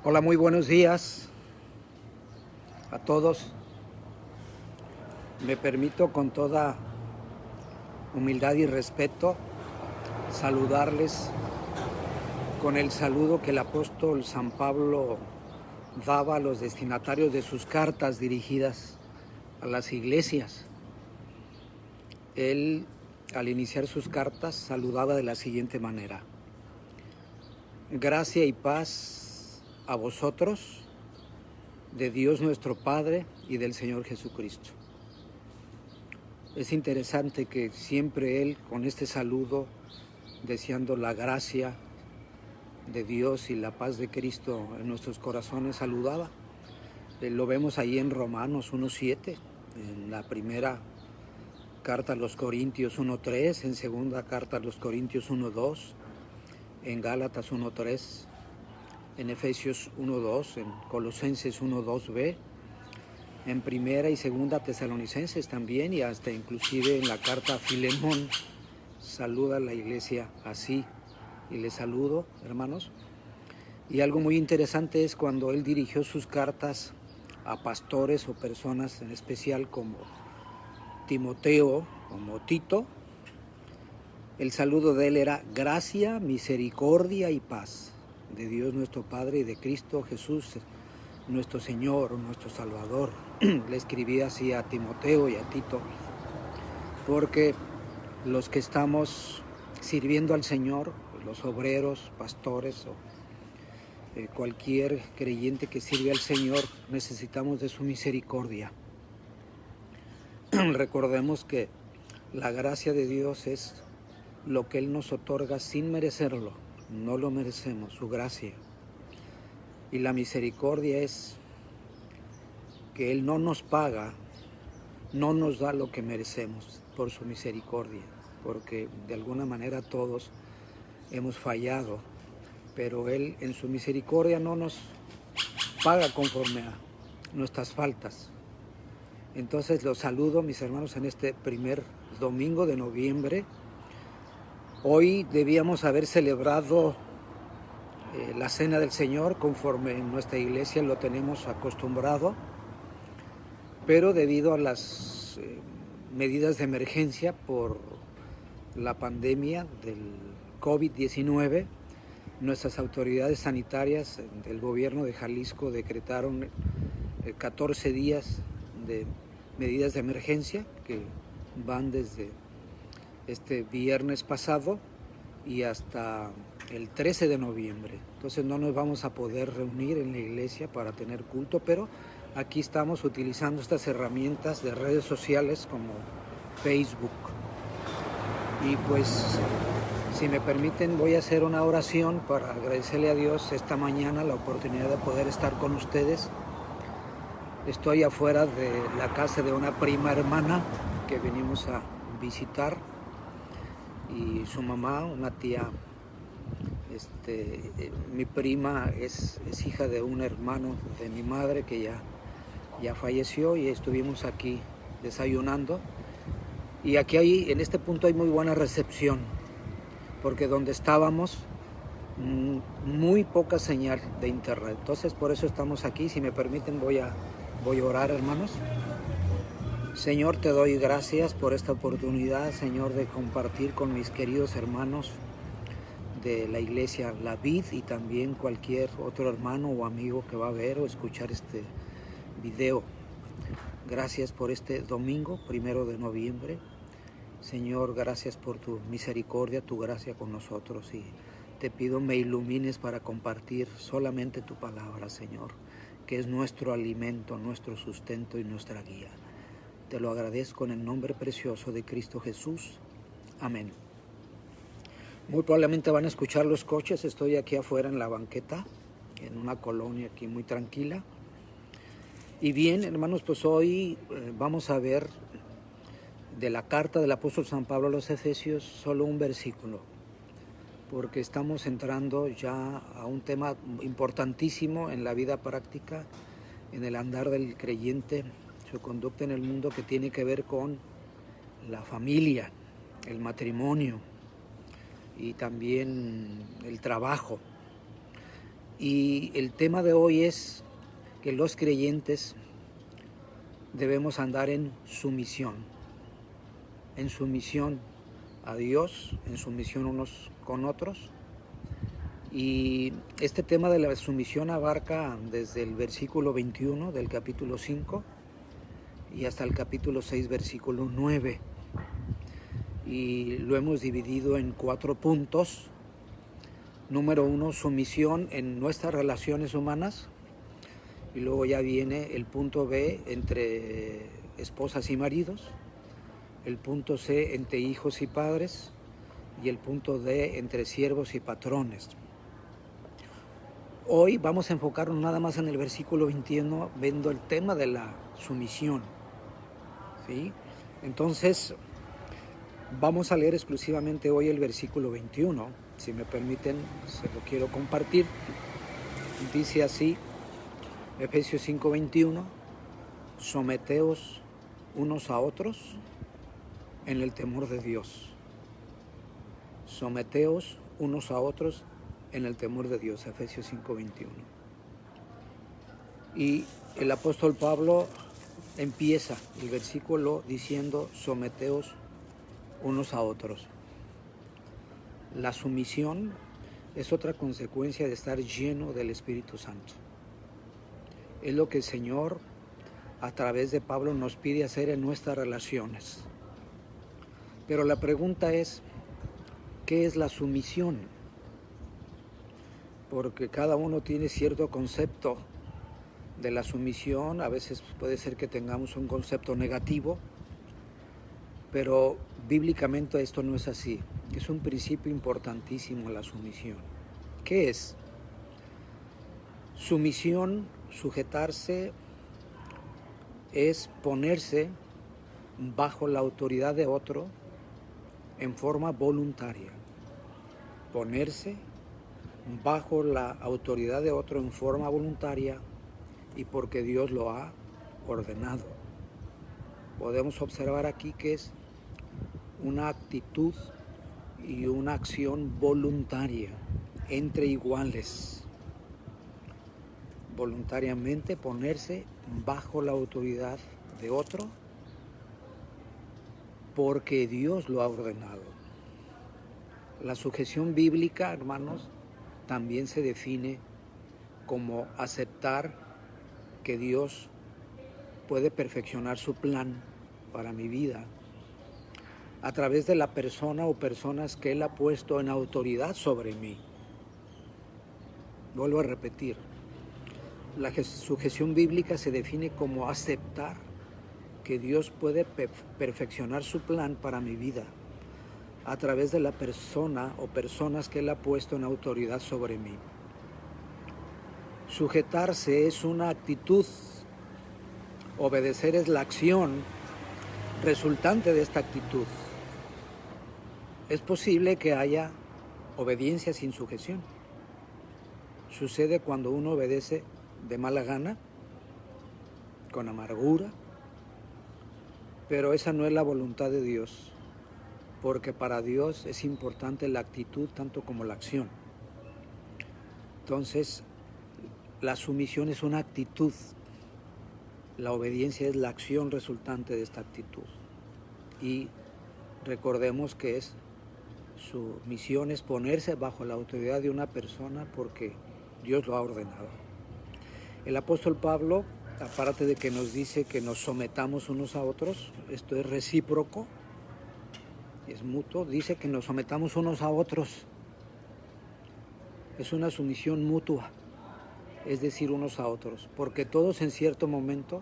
Hola, muy buenos días a todos. Me permito con toda humildad y respeto saludarles con el saludo que el apóstol San Pablo daba a los destinatarios de sus cartas dirigidas a las iglesias. Él, al iniciar sus cartas, saludaba de la siguiente manera: gracia y paz a vosotros, de Dios nuestro Padre y del Señor Jesucristo. Es interesante que siempre él, con este saludo, deseando la gracia de Dios y la paz de Cristo en nuestros corazones, saludaba. Lo vemos ahí en Romanos 1:7, en la primera carta a los Corintios 1:3, en segunda carta a los Corintios 1:2, en Gálatas 1:3, en Efesios 1:2, en Colosenses 1:2b, en primera y segunda Tesalonicenses también, y hasta inclusive en la carta a Filemón saluda a la iglesia así. Y les saludo, hermanos. Y algo muy interesante es cuando él dirigió sus cartas a pastores o personas en especial como Timoteo, como Tito, el saludo de él era gracia, misericordia y paz de Dios nuestro Padre y de Cristo Jesús, nuestro Señor, nuestro Salvador. Le escribí así a Timoteo y a Tito, porque los que estamos sirviendo al Señor, los obreros, pastores o cualquier creyente que sirve al Señor, necesitamos de su misericordia. Recordemos que la gracia de Dios es lo que Él nos otorga sin merecerlo, no lo merecemos, su gracia. Y la misericordia es que Él no nos paga, no nos da lo que merecemos por su misericordia, porque de alguna manera todos hemos fallado, pero Él en su misericordia no nos paga conforme a nuestras faltas. Entonces los saludo, mis hermanos, en este primer domingo de noviembre. Hoy debíamos haber celebrado la Cena del Señor conforme en nuestra iglesia lo tenemos acostumbrado, pero debido a las medidas de emergencia por la pandemia del COVID-19, nuestras autoridades sanitarias del gobierno de Jalisco decretaron 14 días de medidas de emergencia que van desde este viernes pasado y hasta el 13 de noviembre. Entonces no nos vamos a poder reunir en la iglesia para tener culto, pero aquí estamos utilizando estas herramientas de redes sociales como Facebook. Y pues, si me permiten, voy a hacer una oración para agradecerle a Dios esta mañana la oportunidad de poder estar con ustedes. Estoy afuera de la casa de una prima hermana que venimos a visitar, y su mamá, una tía, mi prima es hija de un hermano de mi madre que ya falleció, y estuvimos aquí desayunando. Y aquí en este punto hay muy buena recepción, porque donde estábamos muy poca señal de internet. Entonces por eso estamos aquí. Si me permiten voy a orar, hermanos. Señor, te doy gracias por esta oportunidad, Señor, de compartir con mis queridos hermanos de la iglesia La Vid y también cualquier otro hermano o amigo que va a ver o escuchar este video. Gracias por este domingo, 1 de noviembre. Señor, gracias por tu misericordia, tu gracia con nosotros, y te pido me ilumines para compartir solamente tu palabra, Señor, que es nuestro alimento, nuestro sustento y nuestra guía. Te lo agradezco en el nombre precioso de Cristo Jesús. Amén. Muy probablemente van a escuchar los coches. Estoy aquí afuera en la banqueta, en una colonia aquí muy tranquila. Y bien, hermanos, pues hoy vamos a ver de la carta del apóstol San Pablo a los Efesios solo un versículo, porque estamos entrando ya a un tema importantísimo en la vida práctica, en el andar del creyente, su conducta en el mundo, que tiene que ver con la familia, el matrimonio y también el trabajo. Y el tema de hoy es que los creyentes debemos andar en sumisión a Dios, en sumisión unos con otros. Y este tema de la sumisión abarca desde el versículo 21 del capítulo 5 y hasta el capítulo 6, versículo 9. Y lo hemos dividido en 4 puntos. Número 1, sumisión en nuestras relaciones humanas. Y luego ya viene el punto B, entre esposas y maridos. El punto C, entre hijos y padres. Y el punto D, entre siervos y patrones. Hoy vamos a enfocarnos nada más en el versículo 21, viendo el tema de la sumisión, ¿sí? Entonces, vamos a leer exclusivamente hoy el versículo 21. Si me permiten, se lo quiero compartir. Dice así, Efesios 5:21, someteos unos a otros en el temor de Dios. Someteos unos a otros en el temor de Dios, Efesios 5:21. Y el apóstol Pablo empieza el versículo diciendo, someteos unos a otros. La sumisión es otra consecuencia de estar lleno del Espíritu Santo. Es lo que el Señor, a través de Pablo, nos pide hacer en nuestras relaciones. Pero la pregunta es, ¿qué es la sumisión? Porque cada uno tiene cierto concepto de la sumisión. A veces puede ser que tengamos un concepto negativo, pero bíblicamente esto no es así. Es un principio importantísimo la sumisión. ¿Qué es? Sumisión, sujetarse, es ponerse bajo la autoridad de otro en forma voluntaria. Ponerse bajo la autoridad de otro en forma voluntaria y porque Dios lo ha ordenado. Podemos observar aquí que es una actitud y una acción voluntaria entre iguales. Voluntariamente ponerse bajo la autoridad de otro porque Dios lo ha ordenado. La sujeción bíblica, hermanos, también se define como aceptar que Dios puede perfeccionar su plan para mi vida a través de la persona o personas que Él ha puesto en autoridad sobre mí. Vuelvo a repetir, la sujeción bíblica se define como aceptar que Dios puede perfeccionar su plan para mi vida a través de la persona o personas que Él ha puesto en autoridad sobre mí. Sujetarse es una actitud, obedecer es la acción resultante de esta actitud. Es posible que haya obediencia sin sujeción. Sucede cuando uno obedece de mala gana, con amargura, pero esa no es la voluntad de Dios, porque para Dios es importante la actitud tanto como la acción. Entonces, la sumisión es una actitud, la obediencia es la acción resultante de esta actitud. Y recordemos que su misión es ponerse bajo la autoridad de una persona porque Dios lo ha ordenado. El apóstol Pablo, aparte de que nos dice que nos sometamos unos a otros, esto es recíproco, es mutuo, dice que nos sometamos unos a otros. Es una sumisión mutua, es decir, unos a otros, porque todos en cierto momento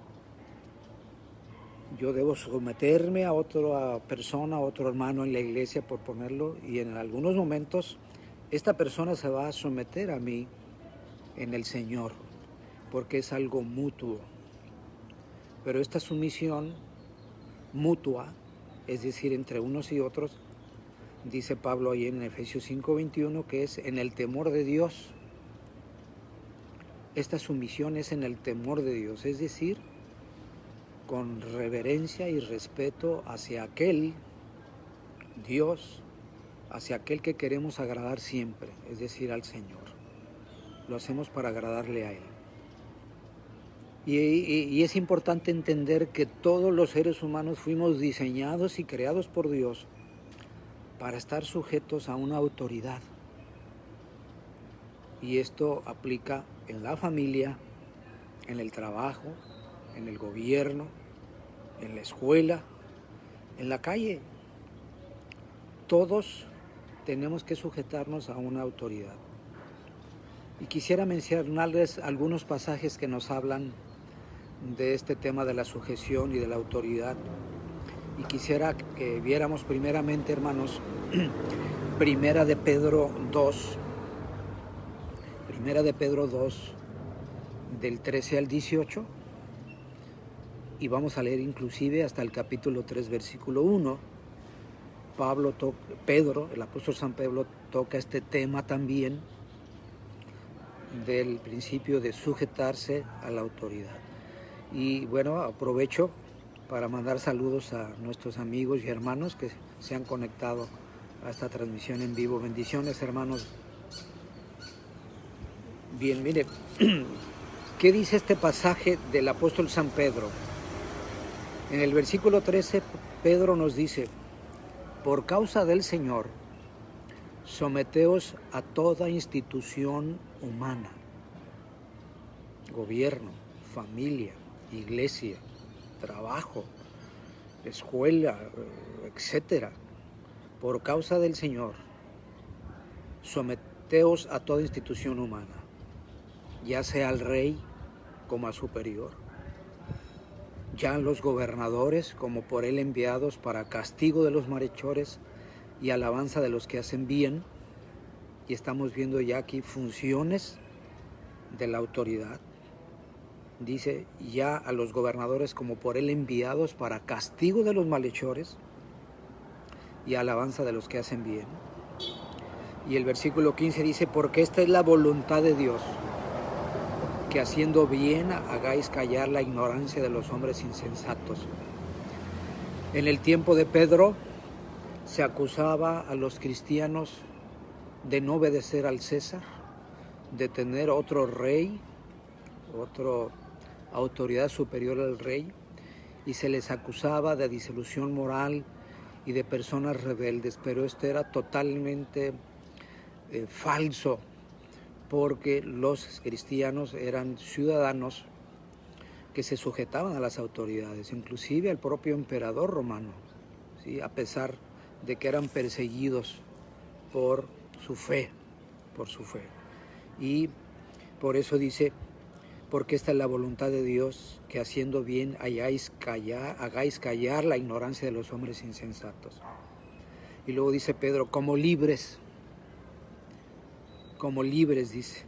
yo debo someterme a otra persona, a otro hermano en la iglesia, por ponerlo, y en algunos momentos esta persona se va a someter a mí en el Señor, porque es algo mutuo. Pero esta sumisión mutua, es decir, entre unos y otros, dice Pablo ahí en Efesios 5:21, que es en el temor de Dios. Esta sumisión es en el temor de Dios, es decir, con reverencia y respeto hacia aquel Dios, hacia aquel que queremos agradar siempre, es decir, al Señor. lo hacemos para agradarle a Él. Y es importante entender que todos los seres humanos fuimos diseñados y creados por Dios para estar sujetos a una autoridad. Y esto aplica en la familia, en el trabajo, en el gobierno, en la escuela, en la calle. Todos tenemos que sujetarnos a una autoridad. Y quisiera mencionarles algunos pasajes que nos hablan de este tema de la sujeción y de la autoridad. Y quisiera que viéramos primeramente, hermanos, Primera de Pedro 2, del 13 al 18, y vamos a leer inclusive hasta el capítulo 3, versículo 1. Pedro, el apóstol San Pedro, toca este tema también del principio de sujetarse a la autoridad. Y bueno, aprovecho para mandar saludos a nuestros amigos y hermanos que se han conectado a esta transmisión en vivo. Bendiciones, hermanos. Bien, mire, ¿qué dice este pasaje del apóstol San Pedro? En el versículo 13, Pedro nos dice: por causa del Señor, someteos a toda institución humana, gobierno, familia, iglesia, trabajo, escuela, etcétera. Por causa del Señor, someteos a toda institución humana, ya sea al rey como a superior, ya a los gobernadores como por él enviados para castigo de los malhechores y alabanza de los que hacen bien. Y estamos viendo ya aquí funciones de la autoridad. Dice, ya a los gobernadores como por él enviados para castigo de los malhechores y alabanza de los que hacen bien. Y el versículo 15 dice, porque esta es la voluntad de Dios, que haciendo bien hagáis callar la ignorancia de los hombres insensatos. En el tiempo de Pedro se acusaba a los cristianos de no obedecer al César, de tener otro rey, otra autoridad superior al rey, y se les acusaba de disolución moral y de personas rebeldes, pero esto era totalmente falso, porque los cristianos eran ciudadanos que se sujetaban a las autoridades, inclusive al propio emperador romano, ¿sí? A pesar de que eran perseguidos por su fe. Y por eso dice, porque esta es la voluntad de Dios, que haciendo bien hagáis callar la ignorancia de los hombres insensatos. Y luego dice Pedro, como libres dice,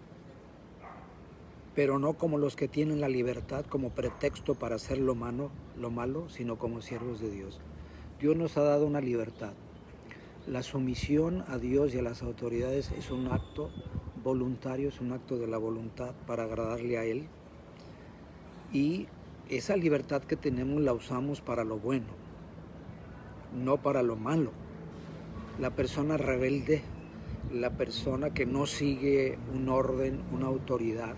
pero no como los que tienen la libertad como pretexto para hacer lo malo, sino como siervos de Dios. Dios nos ha dado una libertad. La sumisión a Dios y a las autoridades es un acto voluntario, es un acto de la voluntad para agradarle a Él. Y esa libertad que tenemos la usamos para lo bueno, no para lo malo. La persona rebelde, la persona que no sigue un orden, una autoridad,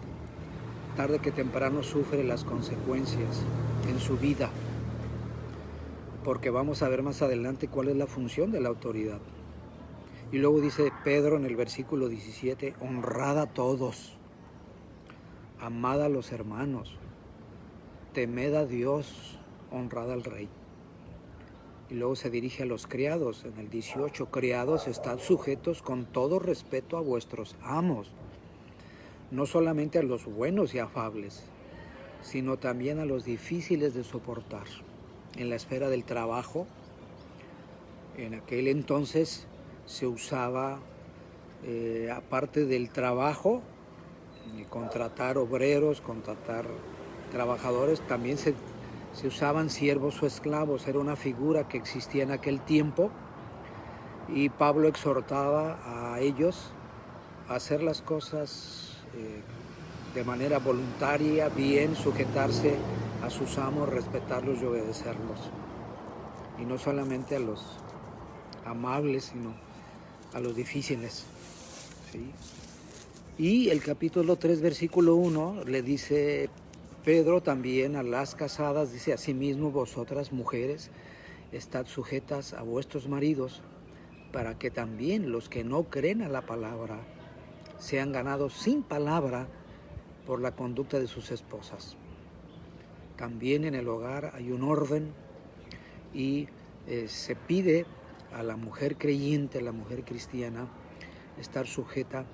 tarde que temprano sufre las consecuencias en su vida, porque vamos a ver más adelante cuál es la función de la autoridad. Y luego dice Pedro en el versículo 17, honrad a todos, amad a los hermanos, temed a Dios, honrad al rey. Y luego se dirige a los criados en el 18, criados, estad sujetos con todo respeto a vuestros amos, no solamente a los buenos y afables, sino también a los difíciles de soportar. En la esfera del trabajo, en aquel entonces se usaba, aparte del trabajo, contratar obreros, contratar trabajadores, también se usaban siervos o esclavos. Era una figura que existía en aquel tiempo, y Pablo exhortaba a ellos a hacer las cosas de manera voluntaria, bien, sujetarse a sus amos, respetarlos y obedecerlos. Y no solamente a los amables, sino a los difíciles, ¿sí? Y el capítulo 3, versículo 1, le dice Pedro también a las casadas, dice: asimismo vosotras mujeres, estad sujetas a vuestros maridos, para que también los que no creen a la palabra sean ganados sin palabra por la conducta de sus esposas. También en el hogar hay un orden y se pide a la mujer creyente, a la mujer cristiana, estar sujeta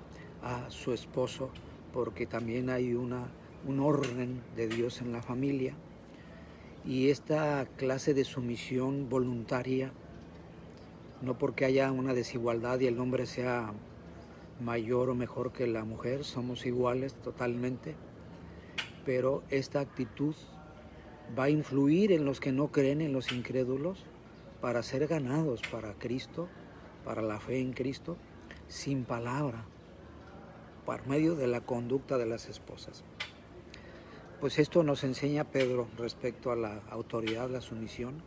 a su esposo, porque también hay un orden de Dios en la familia. Y esta clase de sumisión voluntaria, no porque haya una desigualdad y el hombre sea mayor o mejor que la mujer, somos iguales totalmente, pero esta actitud va a influir en los que no creen, en los incrédulos, para ser ganados para Cristo, para la fe en Cristo, sin palabra, por medio de la conducta de las esposas. Pues esto nos enseña Pedro respecto a la autoridad, la sumisión,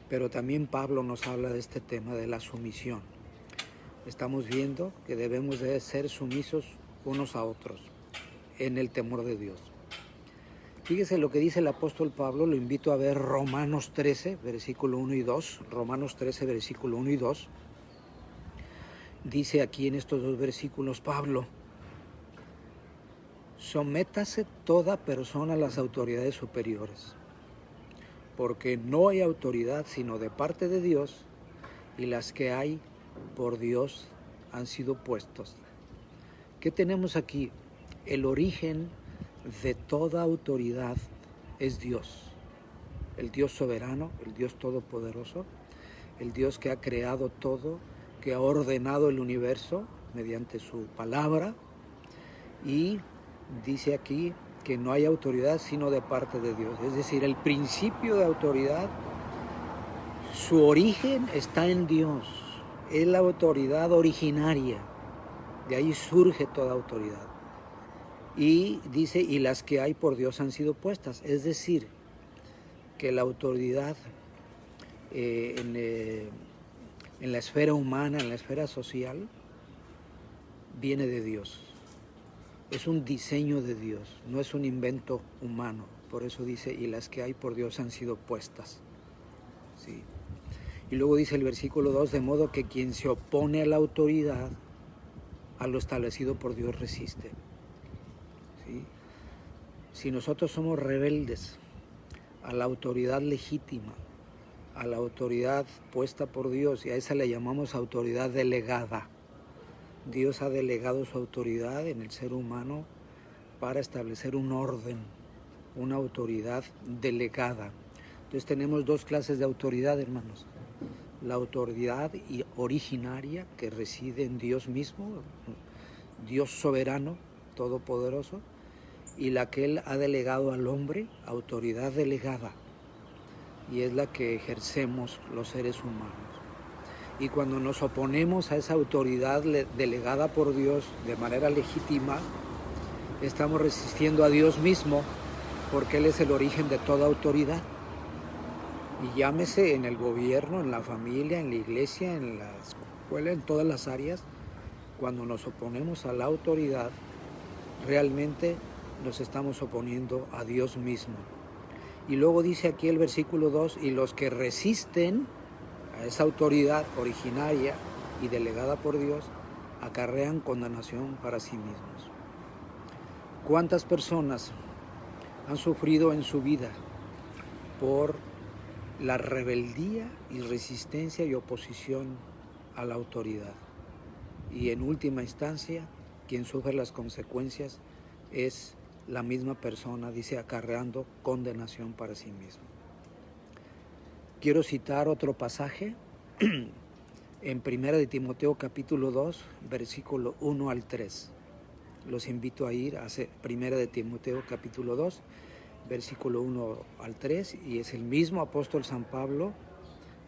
pero también Pablo nos habla de este tema de la sumisión. Estamos viendo que debemos de ser sumisos unos a otros en el temor de Dios. Fíjese lo que dice el apóstol Pablo, lo invito a ver Romanos 13, versículo 1 y 2. Romanos 13, versículo 1 y 2. Dice aquí en estos dos versículos Pablo: sométase toda persona a las autoridades superiores, porque no hay autoridad sino de parte de Dios, y las que hay por Dios han sido puestos. ¿Qué tenemos aquí? El origen de toda autoridad es Dios, el Dios soberano, el Dios todopoderoso, el Dios que ha creado todo, que ha ordenado el universo mediante su palabra, y dice aquí que no hay autoridad sino de parte de Dios. Es decir, el principio de autoridad, su origen está en Dios, es la autoridad originaria, de ahí surge toda autoridad. Y dice, y las que hay por Dios han sido puestas, es decir, que la autoridad en la esfera humana, en la esfera social, viene de Dios. Es un diseño de Dios, no es un invento humano. Por eso dice, y las que hay por Dios han sido puestas. ¿Sí? Y luego dice el versículo 2, de modo que quien se opone a la autoridad, a lo establecido por Dios resiste. ¿Sí? Si nosotros somos rebeldes a la autoridad legítima, a la autoridad puesta por Dios, y a esa le llamamos autoridad delegada. Dios ha delegado su autoridad en el ser humano para establecer un orden, una autoridad delegada. Entonces tenemos dos clases de autoridad, hermanos. La autoridad originaria que reside en Dios mismo, Dios soberano, todopoderoso, y la que Él ha delegado al hombre, autoridad delegada, y es la que ejercemos los seres humanos. Y cuando nos oponemos a esa autoridad delegada por Dios de manera legítima, estamos resistiendo a Dios mismo, porque Él es el origen de toda autoridad. Y llámese en el gobierno, en la familia, en la iglesia, en la escuela, en todas las áreas, cuando nos oponemos a la autoridad, realmente nos estamos oponiendo a Dios mismo. Y luego dice aquí el versículo 2, y los que resisten a esa autoridad originaria y delegada por Dios, acarrean condenación para sí mismos. ¿Cuántas personas han sufrido en su vida por la rebeldía y resistencia y oposición a la autoridad? Y en última instancia, quien sufre las consecuencias es la misma persona, dice, acarreando condenación para sí mismo. Quiero citar otro pasaje en 1 de Timoteo capítulo 2, versículo 1 al 3. Los invito a ir a 1 de Timoteo capítulo 2, versículo 1 al 3, y es el mismo apóstol San Pablo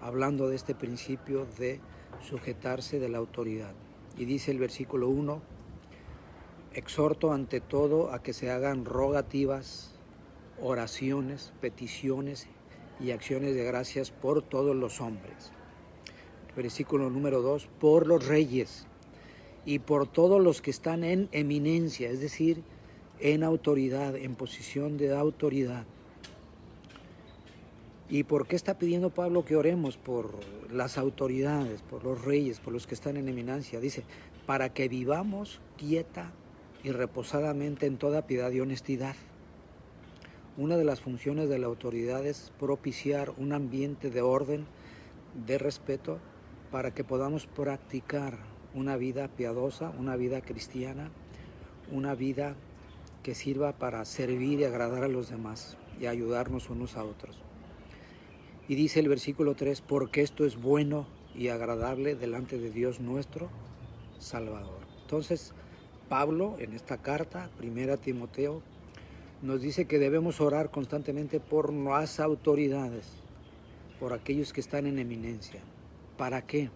hablando de este principio de sujetarse de la autoridad. Y dice el versículo 1, exhorto ante todo a que se hagan rogativas, oraciones, peticiones y acciones de gracias por todos los hombres. Versículo número 2, por los reyes y por todos los que están en eminencia, es decir, en autoridad, en posición de autoridad. ¿Y por qué está pidiendo Pablo que oremos por las autoridades, por los reyes, por los que están en eminencia? Dice, para que vivamos quieta y reposadamente en toda piedad y honestidad. Una de las funciones de la autoridad es propiciar un ambiente de orden, de respeto, para que podamos practicar una vida piadosa, una vida cristiana, una vida que sirva para servir y agradar a los demás y ayudarnos unos a otros. Y dice el versículo 3, porque esto es bueno y agradable delante de Dios nuestro Salvador. Entonces, Pablo en esta carta, 1 Timoteo, nos dice que debemos orar constantemente por las autoridades, por aquellos que están en eminencia. ¿Para qué?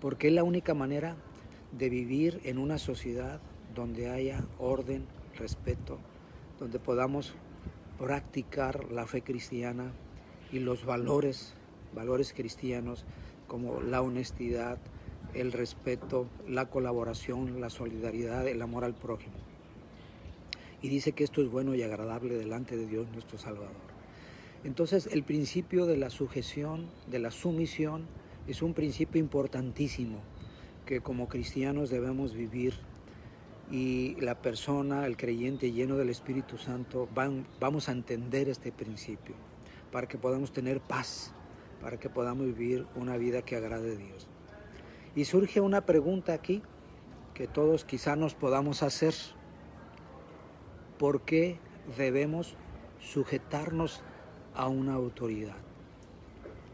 Porque es la única manera de vivir en una sociedad donde haya orden, respeto, donde podamos practicar la fe cristiana y los valores cristianos como la honestidad, el respeto, la colaboración, la solidaridad, el amor al prójimo. Y dice que esto es bueno y agradable delante de Dios nuestro Salvador. Entonces el principio de la sujeción, de la sumisión, es un principio importantísimo que como cristianos debemos vivir, y la persona, el creyente lleno del Espíritu Santo, vamos a entender este principio para que podamos tener paz, para que podamos vivir una vida que agrade a Dios. Y surge una pregunta aquí que todos quizá nos podamos hacer. ¿Por qué debemos sujetarnos a una autoridad?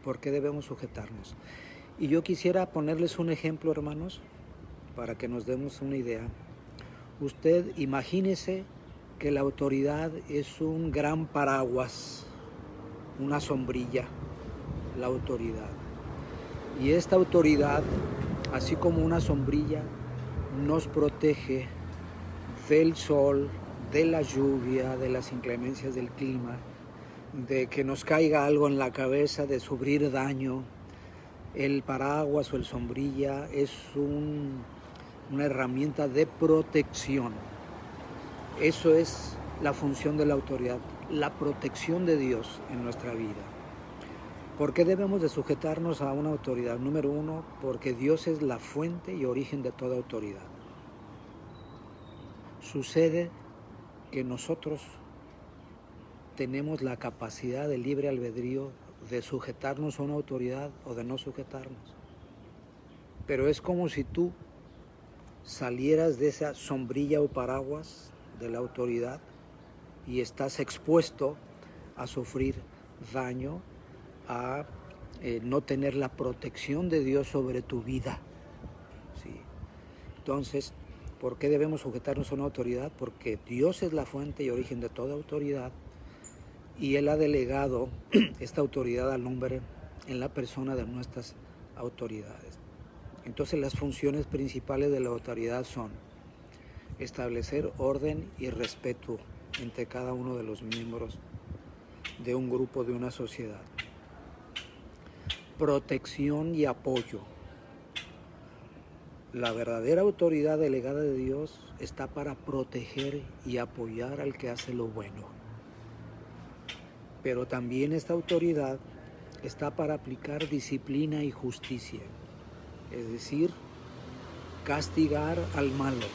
¿Por qué debemos sujetarnos? Y yo quisiera ponerles un ejemplo, hermanos, para que nos demos una idea. Usted imagínese que la autoridad es un gran paraguas, una sombrilla, la autoridad. Y esta autoridad, así como una sombrilla, nos protege del sol, de la lluvia, de las inclemencias del clima, de que nos caiga algo en la cabeza, de sufrir daño. El paraguas o el sombrilla es una herramienta de protección. Eso es la función de la autoridad, la protección de Dios en nuestra vida. ¿Por qué debemos de sujetarnos a una autoridad? Número uno, porque Dios es la fuente y origen de toda autoridad. Sucede que nosotros tenemos la capacidad de libre albedrío de sujetarnos a una autoridad o de no sujetarnos. Pero es como si tú salieras de esa sombrilla o paraguas de la autoridad y estás expuesto a sufrir daño, a no tener la protección de Dios sobre tu vida. ¿Sí? Entonces, ¿por qué debemos sujetarnos a una autoridad? Porque Dios es la fuente y origen de toda autoridad y Él ha delegado esta autoridad al hombre en la persona de nuestras autoridades. Entonces las funciones principales de la autoridad son establecer orden y respeto entre cada uno de los miembros de un grupo, de una sociedad. Protección y apoyo. La verdadera autoridad delegada de Dios está para proteger y apoyar al que hace lo bueno. Pero también esta autoridad está para aplicar disciplina y justicia, es decir, castigar al malo,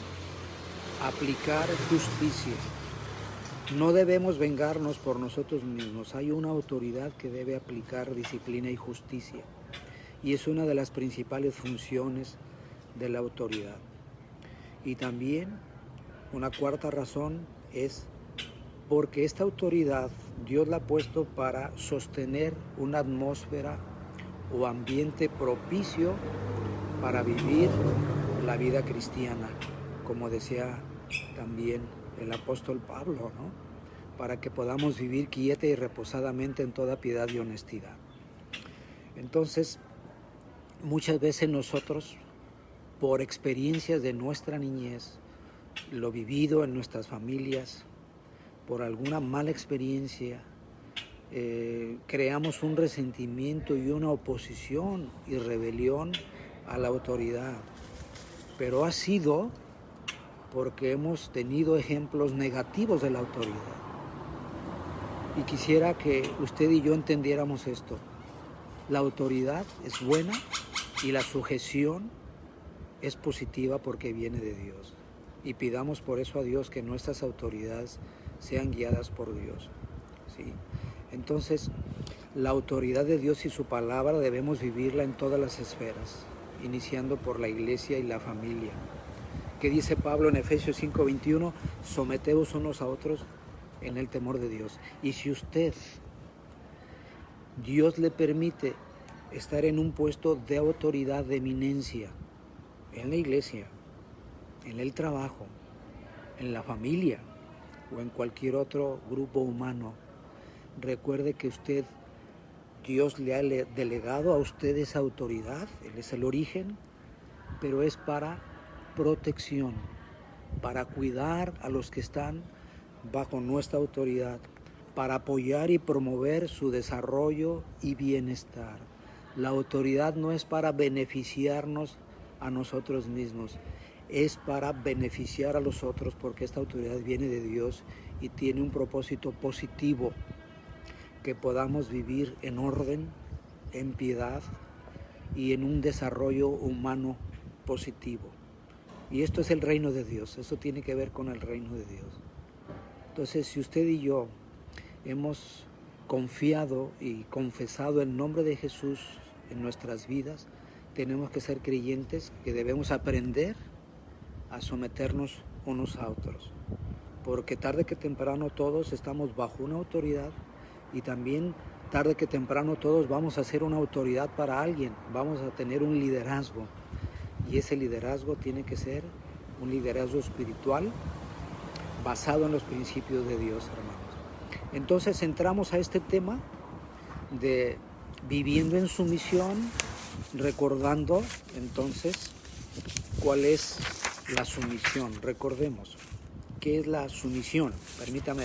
aplicar justicia. No debemos vengarnos por nosotros mismos. Hay una autoridad que debe aplicar disciplina y justicia. Y es una de las principales funciones de la autoridad. Y también una cuarta razón es porque esta autoridad Dios la ha puesto para sostener una atmósfera o ambiente propicio para vivir la vida cristiana, como decía también el apóstol Pablo, ¿no? Para que podamos vivir quieta y reposadamente en toda piedad y honestidad. Entonces, muchas veces nosotros, por experiencias de nuestra niñez, lo vivido en nuestras familias, por alguna mala experiencia, creamos un resentimiento y una oposición y rebelión a la autoridad. pero ha sido porque hemos tenido ejemplos negativos de la autoridad. Y quisiera que usted y yo entendiéramos esto. La autoridad es buena y la sujeción es positiva porque viene de Dios. Y pidamos por eso a Dios que nuestras autoridades sean guiadas por Dios, ¿sí? Entonces, la autoridad de Dios y su palabra debemos vivirla en todas las esferas, iniciando por la iglesia y la familia. ¿Qué dice Pablo en Efesios 5:21? Someteos unos a otros en el temor de Dios. Y si usted, Dios le permite estar en un puesto de autoridad, de eminencia, en la iglesia, en el trabajo, en la familia o en cualquier otro grupo humano, recuerde que Dios le ha delegado a usted esa autoridad, Él es el origen, pero es para protección, para cuidar a los que están bajo nuestra autoridad, para apoyar y promover su desarrollo y bienestar. La autoridad no es para beneficiarnos a nosotros mismos, es para beneficiar a los otros, porque esta autoridad viene de Dios y tiene un propósito positivo, que podamos vivir en orden, en piedad y en un desarrollo humano positivo. Y esto es el reino de Dios, eso tiene que ver con el reino de Dios. Entonces, si usted y yo hemos confiado y confesado el nombre de Jesús en nuestras vidas, tenemos que ser creyentes que debemos aprender a someternos unos a otros, porque tarde que temprano todos estamos bajo una autoridad y también tarde que temprano todos vamos a ser una autoridad para alguien, vamos a tener un liderazgo, y ese liderazgo tiene que ser un liderazgo espiritual basado en los principios de Dios, hermanos. Entonces entramos a este tema de viviendo en sumisión, recordando entonces cuál es la sumisión. Recordemos, ¿qué es la sumisión? Permítame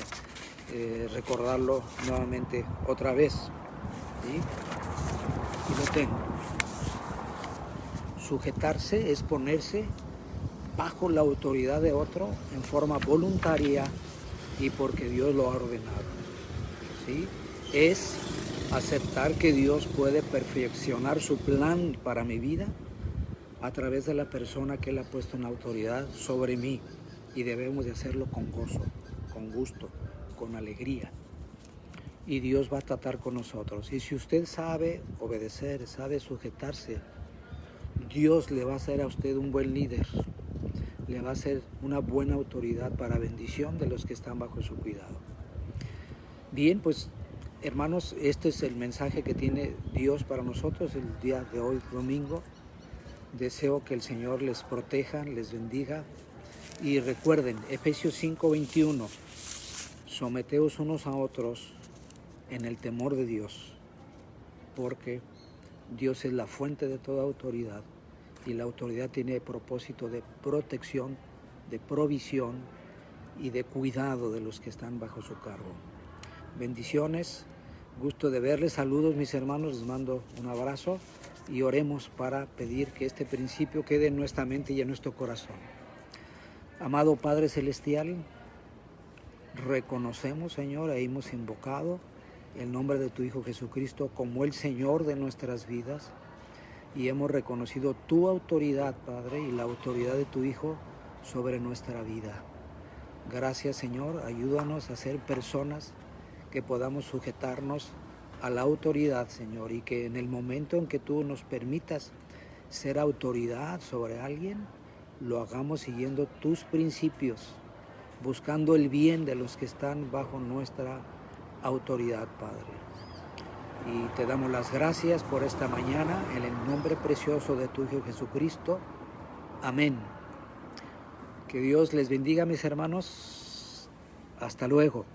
recordarlo nuevamente otra vez, ¿sí? Y lo tengo. Sujetarse es ponerse bajo la autoridad de otro en forma voluntaria y porque Dios lo ha ordenado, ¿sí? Es aceptar que Dios puede perfeccionar su plan para mi vida a través de la persona que Él ha puesto en autoridad sobre mí, y debemos de hacerlo con gozo, con gusto, con alegría, y Dios va a tratar con nosotros. Y si usted sabe obedecer, sabe sujetarse, Dios le va a hacer a usted un buen líder, le va a hacer una buena autoridad para bendición de los que están bajo su cuidado. Bien, pues hermanos, este es el mensaje que tiene Dios para nosotros el día de hoy, domingo. Deseo que el Señor les proteja, les bendiga. Y recuerden, Efesios 5:21, someteos unos a otros en el temor de Dios, porque Dios es la fuente de toda autoridad, y la autoridad tiene el propósito de protección, de provisión y de cuidado de los que están bajo su cargo. Bendiciones, gusto de verles, saludos mis hermanos, les mando un abrazo y oremos para pedir que este principio quede en nuestra mente y en nuestro corazón. Amado Padre Celestial, reconocemos, Señor, e hemos invocado el nombre de tu Hijo Jesucristo como el Señor de nuestras vidas, y hemos reconocido tu autoridad, Padre, y la autoridad de tu Hijo sobre nuestra vida. Gracias, Señor, ayúdanos a ser personas que podamos sujetarnos a la autoridad, Señor, y que en el momento en que tú nos permitas ser autoridad sobre alguien, lo hagamos siguiendo tus principios, buscando el bien de los que están bajo nuestra autoridad, Padre. Y te damos las gracias por esta mañana, en el nombre precioso de tu Hijo Jesucristo. Amén. Que Dios les bendiga, mis hermanos. Hasta luego.